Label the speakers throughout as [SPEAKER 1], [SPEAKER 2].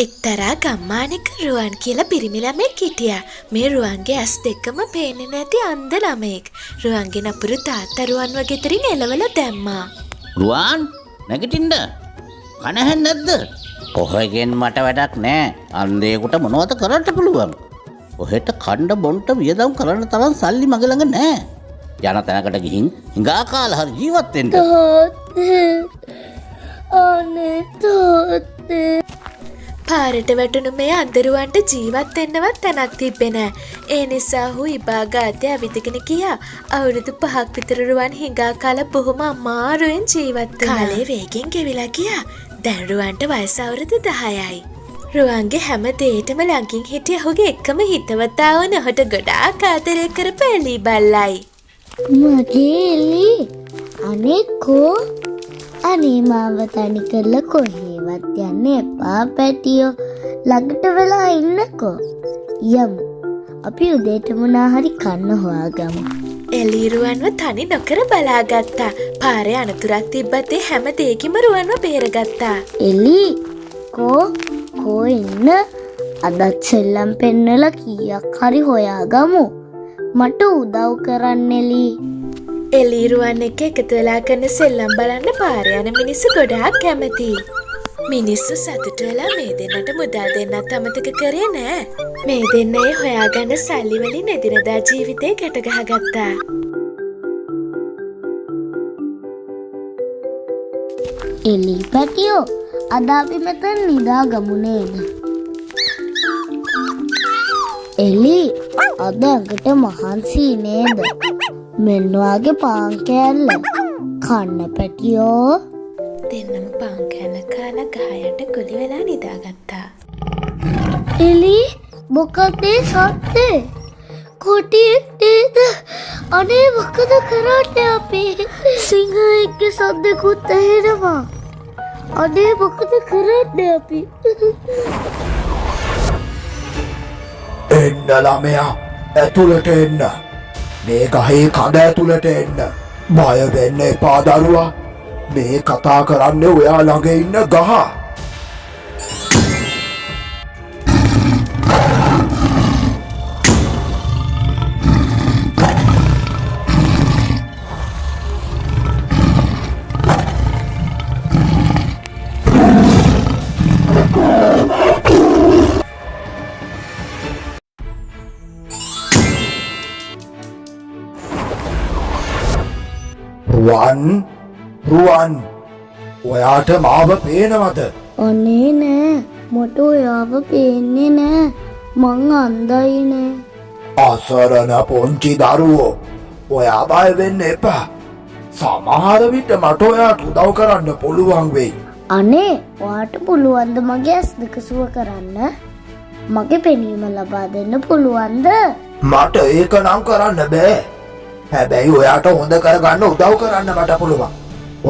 [SPEAKER 1] එක්තරා ගම්මානක රුවන් කියලා පිරිමි ළමෙක් හිටියා. මේ රුවන්ගේ ඇස් දෙකම පේන්නේ නැති අන්ධ ළමෙක්. රුවන්ගේ නපුරු තාත්තා රුවන්ව ගෙදරින් එලවලා දැම්මා.
[SPEAKER 2] රුවන් නැගිටින්න. කන ඇහෙන්නේ නැද්ද? කොහෙගෙන් මට වැඩක් නෑ. අන්ධයෙකුට මොනවද කරන්න පුළුවන්? කොහෙට කණ්ඩ බොන්ට වියදම් කරන්න තරම් සල්ලි මගේ ළඟ නෑ. යන තැනකට ගිහින් හිඟා කාලා හරි ජීවත් වෙන්න.
[SPEAKER 1] පාරට වැටුණු මේ අඳුරුවන්ට ජීවත් වෙන්නවත් තැනක් තිබ්බේ නෑ. ඒ නිසා ඔහු ඉබාගාතේ ඇවිදගෙන ගියා. අවුරුදු 5ක් විතර රුවන් හිඟා කාලා බොහොම අමාරුවෙන් ජීවත් වුණා. කාලේ වේගෙන් ගෙවිලා ගියා. දැන් රුවන්ට වයස අවුරුදු 10යි. රුවන්ගේ හැම දෙයකටම ළඟින් හිටිය ඔහුගේ එකම හිතවතා වුණ ඔහුට ගොඩාක් ආදරය කරපු එලි බල්ලයි.
[SPEAKER 3] මගේ එලි අනේ කෝ අනේ මාව තනි කරලා කොහෙවත් යන්න එපා පැටියෝ ළඟට වෙලා ඉන්නකෝ යමු අපි උදේට මොනා හරි කන්න හොයාගමු.
[SPEAKER 1] එලි රුවන්ව තනි නොකර බලාගත්තා. පාරේ අනතුරක් තිබ්බත් ඒ හැම දෙයකින්ම රුවන්ව බේරගත්තා.
[SPEAKER 3] එලි කෝ ඉන්න අදත් සෙල්ලම් පෙන්නලා කීයක් හරි හොයාගමු. මට උදව් කරන්න එලි.
[SPEAKER 1] එලි රුවන් එක්ක එකතු වෙලා කරන සෙල්ලම් බලන්න පාරේ යන මිනිස්සු ගොඩාක් කැමතියි. මිනිස්සු සතුටු වෙලා මේ දෙන්නට මුදල් දෙන්නත් අමතක කරේ නෑ. මේ දෙන්නයි හොයාගන්න සල්ලි වලින් එදිනදා ජීවිතේ ගැට ගහගත්තා.
[SPEAKER 3] එලි පැටියෝ අද අපි මෙතන නිදාගමු නේද? එලි අද ඇඟට මහන්සි නේද? මෙන්න වාගේ පාන් කෑල්ල කන්න පැටියෝ.
[SPEAKER 1] දෙන්නම පාන් කෑල්ල කාලා ගහයට ගොලි වෙලා නිදාගත්තා.
[SPEAKER 3] එලි මොකද සද්දේ? කොටියෙක් නේද? අනේ මොකද කරන්නේ අපි? සිංහයෙක්ගේ සද්දකුත් ඇහෙනවා. අනේ මොකද කරන්නේ අපි?
[SPEAKER 4] එන්න ළමයා ඇතුළට එන්න. මේ ගහේ කඳ ඇතුළට එන්න. බය වෙන්න එපා දරුවා. මේ කතා කරන්නේ ඔයා ළඟ ඉන්න ගහ. රුවන් ඔයාට මාව පේනවද?
[SPEAKER 3] අනේ නෑ මට ඔයාව පේන්නේ නෑ. මං අන්ධයි නෑ.
[SPEAKER 4] අසරණ පොන්චි දරුවෝ ඔයා බය වෙන්න එපා. සමහර විට මට ඔයාට උදව් කරන්න පුළුවන් වෙයි.
[SPEAKER 3] අනේ ඔයාට පුළුවන්ද මගේ ඇස් දෙක සුව කරන්න? මගේ පෙනීම ලබා දෙන්න පුළුවන්ද?
[SPEAKER 4] මට ඒක නම් කරන්න බෑ. හැබැයි ඔයාට හොඳ කරගන්න උදව් කරන්න මට පුළුවන්.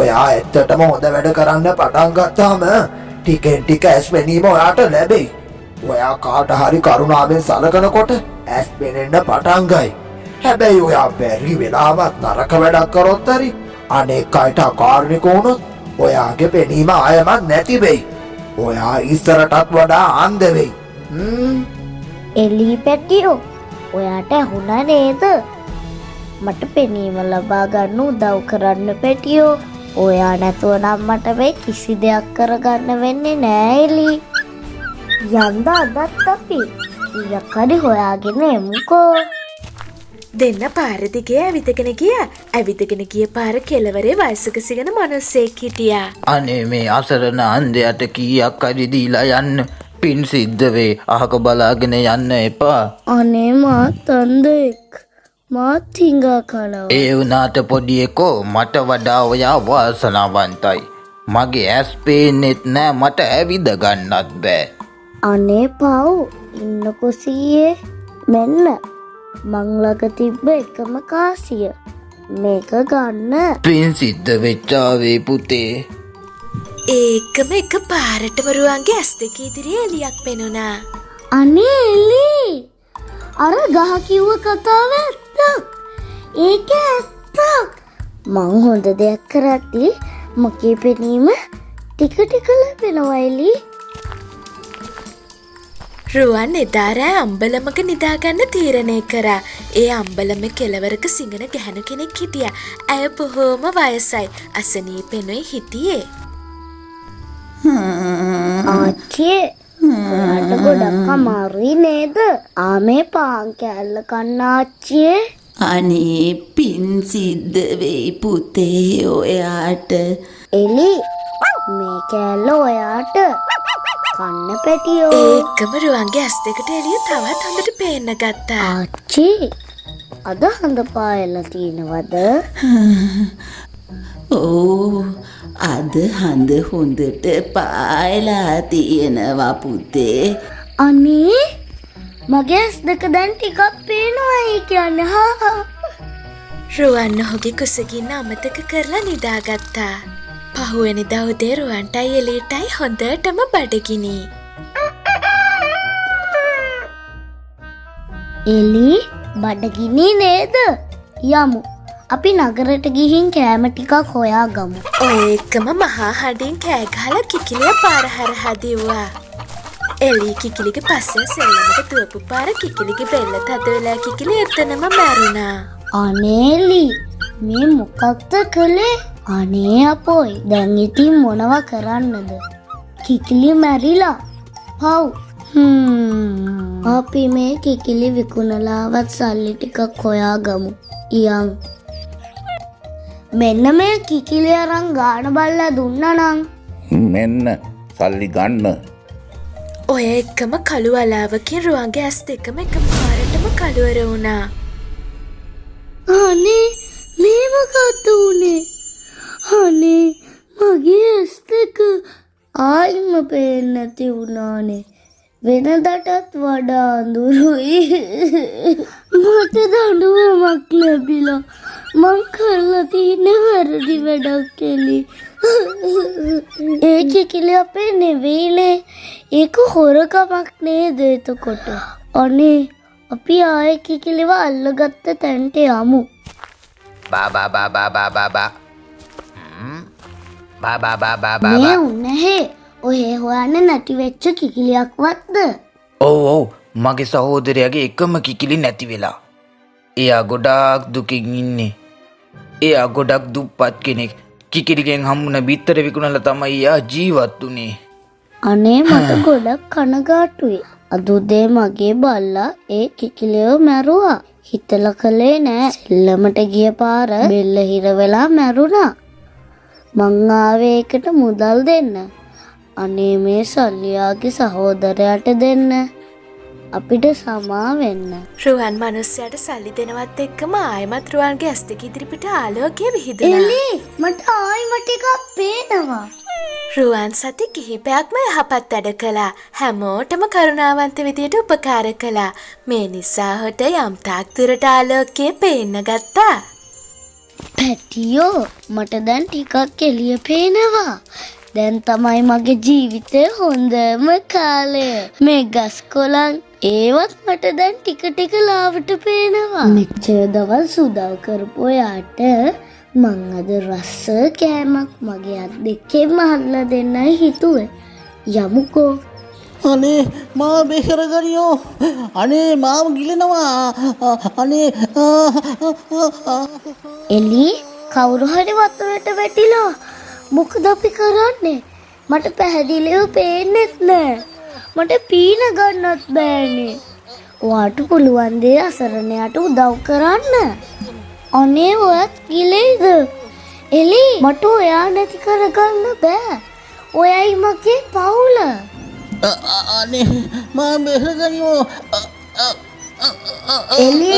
[SPEAKER 4] ඔයා ඇත්තටම හොඳ වැඩ කරන්න පටන් ගත්තාම ටිකෙන් ටික ඇස් පෙනීම ඔයාට ලැබෙයි. ඔයා කාට හරි කරුණාවෙන් සලකනකොට ඇස් පෙනෙන්න පටන් ගයි. හැබැයි ඔයා බැරි වෙලාවත් නරක වැඩක් කරොත් හරි අනෙක් අයට අකාරණික වුණොත් ඔයාගේ පෙනීම ආයමත් නැති වෙයි. ඔයා ඉස්සරටත් වඩා අන්ධ වෙයි.
[SPEAKER 3] එලි පැටියෝ ඔයාට ඇහුණා නේද? මට පෙනීම ලබා ගන්න උදව් කරන්න පැටියෝ. ඔයා නැතුව නම් මට මේ කිසි දෙයක් කරගන්න වෙන්නේ නෑ එලි. යන්න අදත් අපි ඊයක් හරි හොයාගෙන එමුකෝ.
[SPEAKER 1] දෙන්න පාර දිගේ ඇවිදගෙන ගියා. ඇවිදගෙන ගිය පාර කෙළවරේ වයසක සිටින මිනිහෙක් හිටියා.
[SPEAKER 2] අනේ මේ අසරණ අන්ධයාට කීයක් හරි දීලා යන්න. පින් සිද්ධ වේ. අහක බලාගෙන යන්න එපා.
[SPEAKER 3] අනේ මාත් අන්ධෙක්. මාත් හිඟා කනවා.
[SPEAKER 2] ඒ වුණාට පොඩි එකෝ මට වඩා ඔයා වාසනාවන්තයි. මගේ ඇස් පේන්නෙත් නෑ මට ඇවිද ගන්නත් බෑ.
[SPEAKER 3] අනේ පව් ඉන්නකෝ සීයේ. මෙන්න මං ළඟ තිබ්බ එකම කාසිය. මේක ගන්න.
[SPEAKER 2] පින් සිද්ධ වෙච්චාවේ පුතේ.
[SPEAKER 1] ඒකම එක පාරටම රුවන්ගේ ඇස් දෙක ඉදිරියේ එලියක් පෙනුණා.
[SPEAKER 3] අනේ එලි අර ගහ කිව්ව කතාව ඇත්තක්. ඒක ඇත්තක්. මං හොඳ දෙයක් කරද්දී මගේ පෙනීම ටික ටික ලැබෙනවා එලි.
[SPEAKER 1] රුවන් එදා රෑ අම්බලමක නිදාගන්න තීරණය කරා. ඒ අම්බලම කෙළවරක සිඟන ගැහණු කෙනෙක් හිටියා. ඇය බොහෝම වයසයි. අසනීපෙනුයි හිටියේ.
[SPEAKER 3] ආච්චියේ ඔයාට ගොඩක් අමාරුයි නේද? ආමේ පාන් කෑල්ල කන්න ආච්චියේ.
[SPEAKER 5] අනේ පින් සිද්ධ වෙයි පුතේ ඔයාට.
[SPEAKER 3] එලි මේ කෑල්ල ඔයාට කන්න පැටියෝ.
[SPEAKER 1] ඒකම රුවන්ගේ ඇස් දෙකට එළිය තවත් හොඳට පේන්න ගත්තා.
[SPEAKER 3] ආච්චි අද හඳ පායලා තියෙනවද?
[SPEAKER 5] ඕ අද හඳ හොඳට පායලා තියෙනවා පුතේ.
[SPEAKER 3] අනේ මගේ ඇස් දෙක දැන් ටිකක් පේනවායි කියන්නේ. හා
[SPEAKER 1] රුවන් ඔහුගේ කුසගින්න අමතක කරලා නිදාගත්තා. පහුවෙනිදා උදේ රුවන්ටයි එළියටයි හොඳටම බඩගිනි.
[SPEAKER 3] එලි බඩගිනි නේද? යමු. අපි නගරයට ගිහින් කෑම ටිකක් හොයාගමු.
[SPEAKER 1] ඔය එක්කම මහා හඬින් කෑ ගහලා කිකිලිය පාර හරහා දිව්වා. එලි කිකිලිගේ පස්සෙන් සෙල්ලමට දුවපු පාර කිකිලිගේ බෙල්ල තද වෙලා කිකිලි එතනම මැරුණා.
[SPEAKER 3] අනේලි මේ මොකක්ද කළේ? අනේ අපොයි දැන් ඉතින් මොනවා කරන්නද? කිකිලි මැරිලා. පව්. අපි මේ කිකිලි විකුණලාවත් සල්ලි ටිකක් හොයාගමු. ඉයන් මෙන්න මේ කිකිලි අරන් ගාන බල්ලා දුන්නා නම්
[SPEAKER 2] මෙන්න සල්ලි ගන්න.
[SPEAKER 1] ඔය එක්කම කළු අලාවකින් රුවන්ගේ ඇස් දෙකම එකපාරටම කළුවර වුණා.
[SPEAKER 3] අනේ මේ මොකක්ද උනේ? අනේ මගේ ඇස් දෙක ආයිම පේන්නේ නැති වුණානේ. වෙනදටත් වඩා අඳුරුයි. මට දඬුවමක් ලැබිලා. මං කරලා තියෙන වැරදි වැඩක් එලි. ඒ කිකිලි අපේ නෙවෙයිනේ. ඒක හොරකමක් නේද එතකොට? අනේ අපි ආයේ කිකිලිව අල්ලගත්ත තැනට යමු.
[SPEAKER 6] බා
[SPEAKER 3] මේ උන්නේ ඔය හොයන්න නැති වෙච්ච කිකිලියක්වත්ද?
[SPEAKER 6] ඔව් මගේ සහෝදරයාගේ එකම කිකිලි නැති වෙලා. එයා ගොඩාක් දුකින් ඉන්නේ. එයා ගොඩක් දුප්පත් කෙනෙක්. කිකිලිගෙන් හම්බුන බිත්තර විකුණලා තමයි එයා ජීවත් වුනේ.
[SPEAKER 3] අනේ මට ගොඩක් කනගාටුයි. අද උදේ මගේ බල්ලා ඒ කිකිලියව මැරුවා. හිතලා කළේ නෑ. සෙල්ලමට ගිය පාර බෙල්ල හිර වෙලා මැරුණා. මං ආවේ ඒකට මුදල් දෙන්න. අනේ මේ සල්ලියාගේ සහෝදරයාට දෙන්න. අපිට සමා වෙන්න.
[SPEAKER 1] රුවන් මිනිස්සයාට සල්ලි දෙනවත් එක්කම ආයෙමත් රුවන්ගේ ඇස් දෙක ඉදිරිපිට ආලෝකය විහිදුණා.
[SPEAKER 3] එලි මට ආයිම ටිකක් පේනවා.
[SPEAKER 1] රුවන් සති කිහිපයක්ම යහපත් වැඩ කළා. හැමෝටම කරුණාවන්ත විදියට උපකාර කළා. මේ නිසා හොට යම් තාක් දුරට ආලෝකය පේන්න ගත්තා.
[SPEAKER 3] පැටියෝ මට දැන් ටිකක් එළිය පේනවා. දැන් තමයි මගේ ජීවිතේ හොඳම කාලය. මේ ගස් කොළන් ඒවත් මට දැන් ටික ටික ලාවට පේනවා. මෙච්චර දවල් සුදා කරපු ඔයාට මං අද රස කෑමක් මගේ අත් දෙකෙන්ම හදලා දෙන්නයි හිතුවේ. යමුකෝ.
[SPEAKER 2] අනේ මා බෙහෙරගනියෝ. අනේ මාව ගිලෙනවා. අනේ
[SPEAKER 3] එලි කවුරු හරි වතුරට වැටිලා. මොකද අපි කරන්නේ? මට පැහැදිලිව පේන්නෙත් නෑ. මට පීන ගන්නත් බෑනේ. ඔයාට පුළුවන් දේ අසරණයට උදව් කරන්න. අනේ ඔයත් ගිලෙයිද? එලි මට ඔයා නැති කරගන්න බෑ. ඔයයි මගේ පවුල.
[SPEAKER 2] අනේ මා බෙහෙරගනියෝ.
[SPEAKER 3] එලි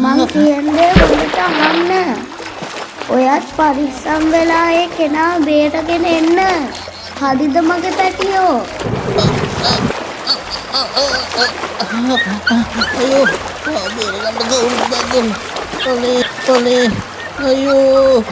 [SPEAKER 3] මං කියන්නේ හොඳට අහන්න. ඔයත් පරිස්සම් වෙලා ඒ කෙනා බේරගෙන එන්න. හරිද මගේ පැටියෝ?
[SPEAKER 2] අයියෝ මා බෙහෙරගන්න කවුරුද බං? අනේ අයියෝ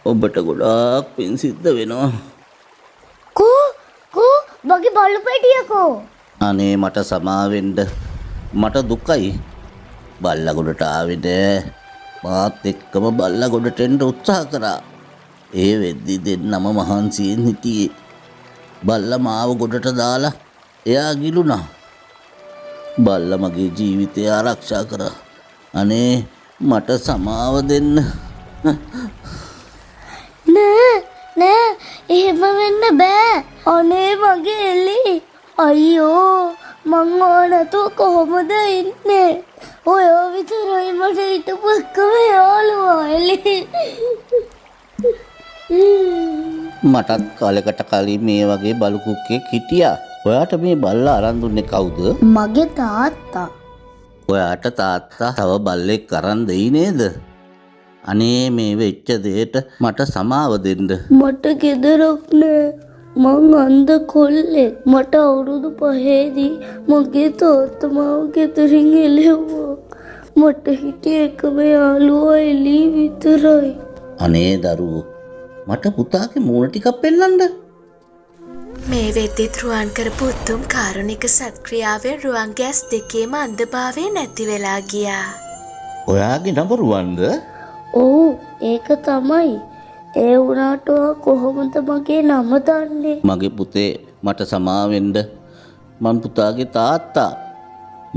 [SPEAKER 2] ඔබට ගොඩාක් පින් සිද්ධ වෙනවා.
[SPEAKER 3] කෝ බගේ බලු පැටියකෝ.
[SPEAKER 2] අනේ මට සමාවෙන්න. මට දුකයි. බල්ලා ගොඩට ආවේ නෑ. මාත් එක්කම බල්ලා ගොඩට එන්න උත්සාහ කරා. ඒ වෙද්දි දෙන්නම මහන්සියෙන් හිටියේ. බල්ල මාව ගොඩට දාලා එයා ගිලුණා. බල්ල මගේ ජීවිතය ආරක්ෂා කරා. අනේ මට සමාව දෙන්න.
[SPEAKER 3] නෑ එහෙම වෙන්න බෑ. අනේ මගේ එලි. අයියෝ මං ඕනතු කොහොමද ඉන්නේ? ඔයෝ විතරයි මට හිටපු එකම යාළුවා එලි.
[SPEAKER 2] මටත් කාලෙකට කලින් මේ වගේ බලු කුක්කෙක් හිටියා. ඔයාට මේ බල්ලා අරන් දුන්නේ කවුද?
[SPEAKER 3] මගේ තාත්තා.
[SPEAKER 2] ඔයාට තාත්තා තව බල්ලෙක් අරන් දෙයි නේද? අනේ මේ වෙච්ච දෙයට මට සමාව දෙන්න.
[SPEAKER 3] මට ගෙදරක් නෑ. මං අන්ධ කොල්ලෙක්. මට අවුරුදු 5දී මගේ තාත්තා මාව ගෙදරින් එළෙව්වා. මට හිටිය එකම යාළුවා එලි විතරයි.
[SPEAKER 2] අනේ දරුවෝ මට පුතාගේ මූණ ටිකක් පෙන්නන්න.
[SPEAKER 1] මේ වෙද්දිත් රුවන් කරපු උතුම් කාරුණික සත්ක්‍රියාවෙන් රුවන්ගේ ඇස් දෙකේම අන්ධභාවය නැති වෙලා ගියා.
[SPEAKER 2] ඔයාගේ නම රුවන්ද?
[SPEAKER 3] ඔව් ඒක තමයි. ඒ වුණාට කොහොමද මගේ නම දන්නේ?
[SPEAKER 2] මගේ පුතේ මට සමාවෙන්න. මං පුතාගේ තාත්තා.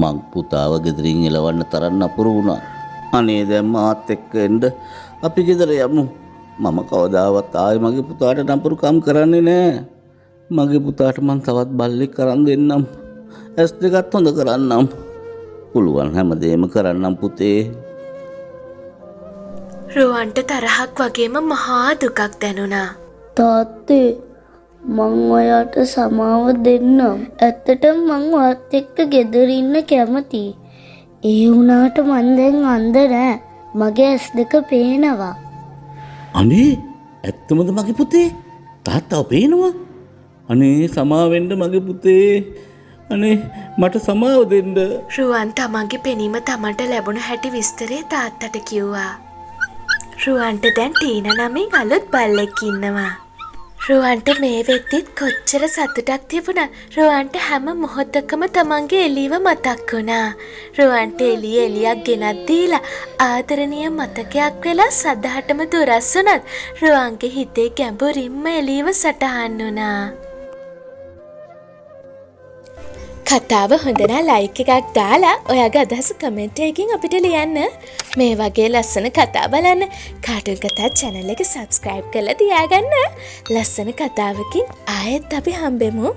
[SPEAKER 2] මං පුතාව ගෙදරින් එලවන්න තරම් නපුරු වුණා. අනේ දැන් මාත් එක්ක එන්න අපි ගෙදර යමු. මම කවදාවත් ආයේ මගේ පුතාට නපුරුකම් කරන්නේ නෑ. මගේ පුතාට මං තවත් බල්ලෙක් කරන් දෙන්නම්. ඇස් දෙකත් හොඳ කරන්නම්. පුළුවන් හැමදේම කරන්නම් පුතේ.
[SPEAKER 1] රුවන්ට තරහක් වගේම මහා දුකක් දැනුණා.
[SPEAKER 3] තාත්තේ මං ඔයාට සමාව දෙන්නම්. ඇත්තටම මං ඔයත් එක්ක ගෙදර ඉන්න කැමතියි. ඒ වුණාට මං දැන් අන්ධ නෑ. මගේ ඇස් දෙක පේනවා.
[SPEAKER 2] අනේ ඇත්තමද මගේ පුතේ? තාත්තාව පේනවා? අනේ සමාවෙන්න මගේ පුතේ. අනේ මට සමාව දෙන්න.
[SPEAKER 1] රුවන් තමන්ගේ පෙනීම තමන්ට ලැබුණ හැටි විස්තරේ තාත්තට කිව්වා. රුවන්ට දැන් ටීන නමින් අලුත් බල්ලෙක් ඉන්නවා. රුවන්ට මේ වෙද්දිත් කොච්චර සතුටක් තිබුණා. රුවන්ට හැම මොහොතකම තමන්ගේ එළියව මතක් වුණා. රුවන්ට එළියක් ගෙනත් දීලා ආදරණීය මතකයක් වෙලා සදහටම දුරස් වුණත් රුවන්ගේ හිතේ ගැඹුරින්ම එළියව සටහන් වුණා. කතාව හොඳ නම් ලයික් එකක් දාලා ඔයාගේ අදහස කමෙන්ට් එකකින් අපිට ලියන්න. මේ වගේ ලස්සන කතා බලන්න කාටුන් කතා channel එක subscribe කරලා තියාගන්න. ලස්සන කතාවකින් ආයෙත් අපි හම්බෙමු.